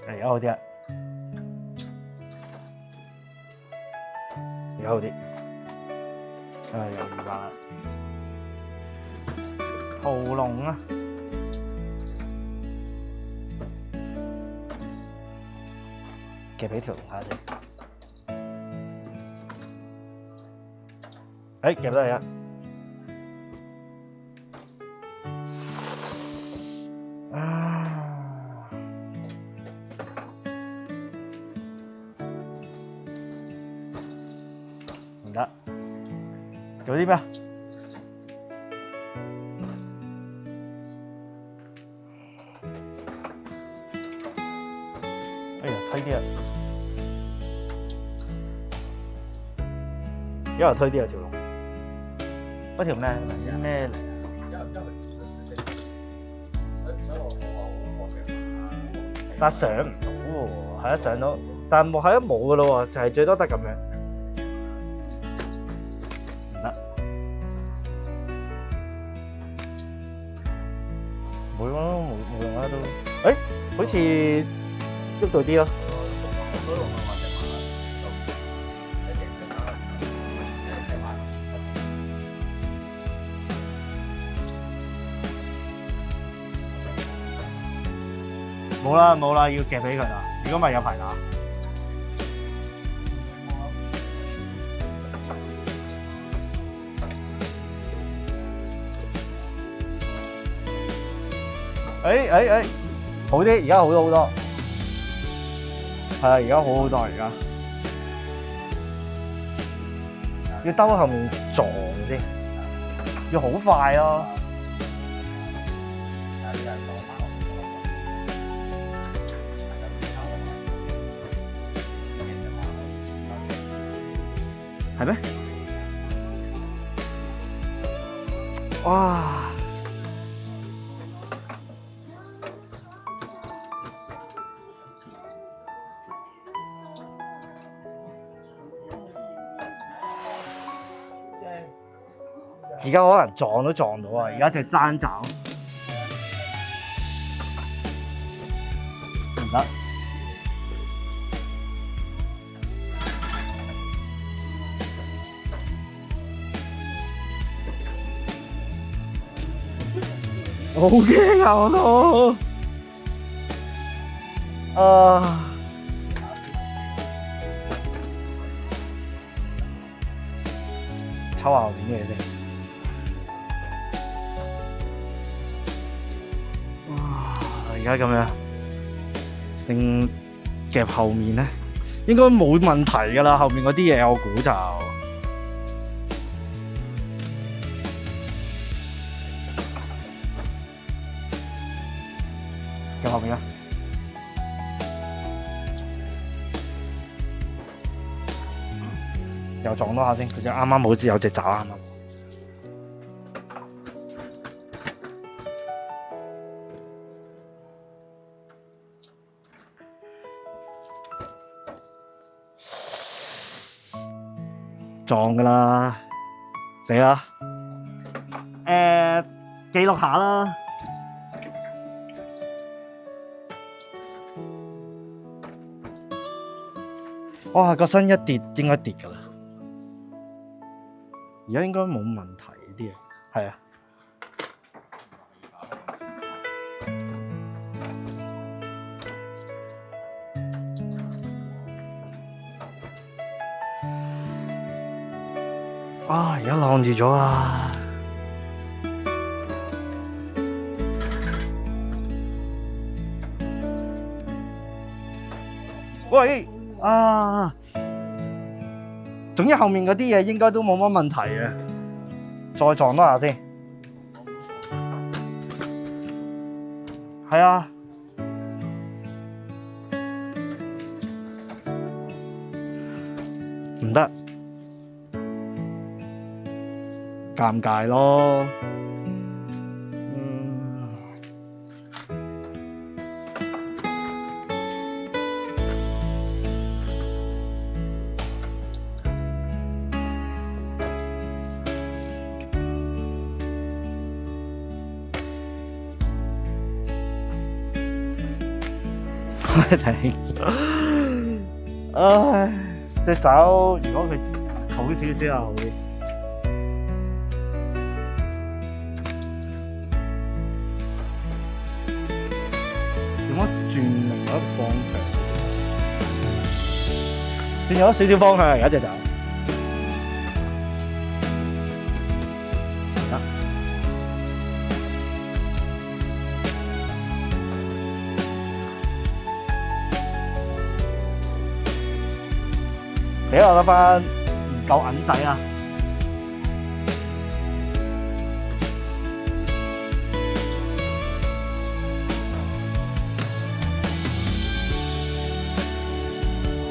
而家好啲啊，而家好啲，又遇翻啦，喉嚨啊，夾俾條龍蝦先，夾得嚟啦。唔得，做啲咩啊？哎呀，推啲啊！一路推啲啊條龍，嗰條咩咩嚟？但上唔到喎，係啊上到，但係係啊冇噶咯喎，就係最多得咁樣，唔得，冇用咯，冇用啦都，好似喐到啲咯，冇啦，要夾俾佢啦，如果唔係有排打。好啲，而家好咗好多。係啊，而家好好多而家。要兜後面撞先，要好快咯。係咩？哇！而家可能撞都撞到啊！而家隻爭爪唔得，好驚啊！我都抽下後面啲嘢先。而家咁樣，定夾後面咧，應該冇問題噶啦。後面嗰啲嘢我估就夾後面啦，又撞多下先。佢就啱啱冇有隻爪啱啱。撞噶啦，嚟啦！記錄下啦。哇，個身一跌應該跌噶啦，而家應該冇問題啲嘢，係啊。而家晾住咗啊！喂總之後面嗰啲嘢應該都冇乜問題嘅，再撞多下先。係啊，唔得。尷尬咯，頂！唉，隻酒如果佢好少少又好啲。點解轉另一個方向？轉咗少少方向而家隻酒。死我得翻唔夠銀仔啊！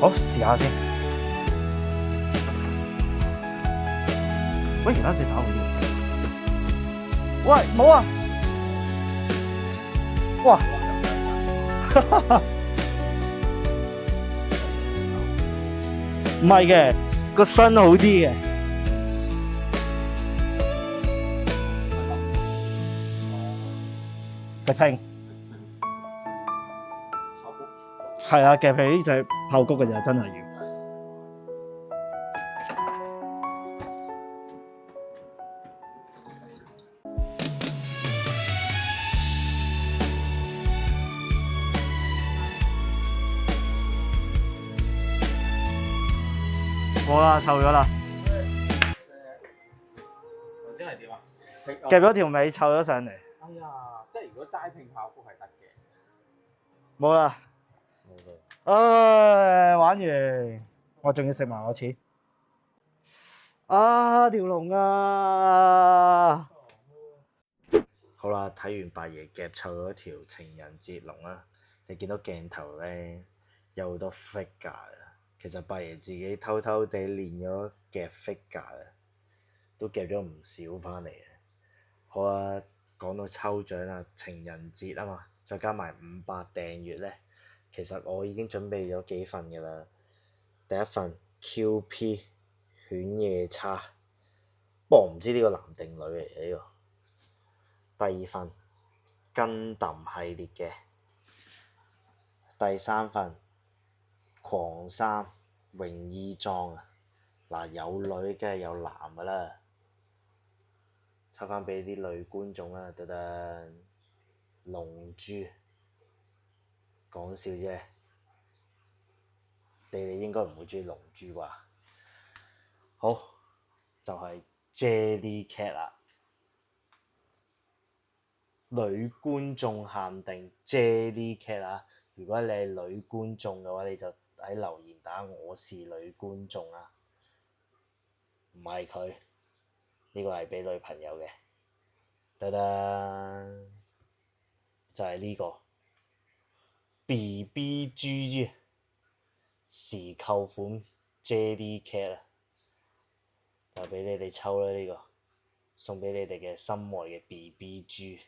好，試下先。喂，而家隻酒好啲。喂，冇啊！哇！唔係嘅，個身好啲嘅。直拼。係啊，夾起就係爆谷嘅就真係要。冇啦，臭咗啦。頭先係點啊？夾咗條尾，臭咗上嚟。哎呀，即係如果齋拼爆谷係得嘅。冇啦。唉，玩完，我仲要食埋我錢。啊，條龍啊！好啦，睇完八爺夾臭咗條情人節龍啦，你見到鏡頭咧有好多 figure 啊。其實八爺自己偷偷地練咗夾 figure 啊，都夾咗唔少翻嚟啊。好啊，講到抽獎啊，情人節啊嘛，再加埋500訂閱咧。其實我已經準備咗幾份㗎啦。第一份 QP 犬夜叉，不過我唔知呢個男定女嚟嘅呢個。第二份Gundam系列嘅。第三份狂三泳衣裝啊，嗱有女梗係有男㗎啦。抽翻俾啲女觀眾啦，得得。龍珠。講笑啫，你哋應該唔會中意龍珠啩？好，就係 Jellycat 啦，女觀眾限定 Jellycat 啊！如果你係女觀眾嘅話，你就喺留言打我是女觀眾啊！唔係佢，呢個係俾女朋友嘅，得得，就係呢個。BBG 時購款 Jellycat 啊，就俾你哋抽啦呢個，送俾你哋嘅心愛嘅 BBG。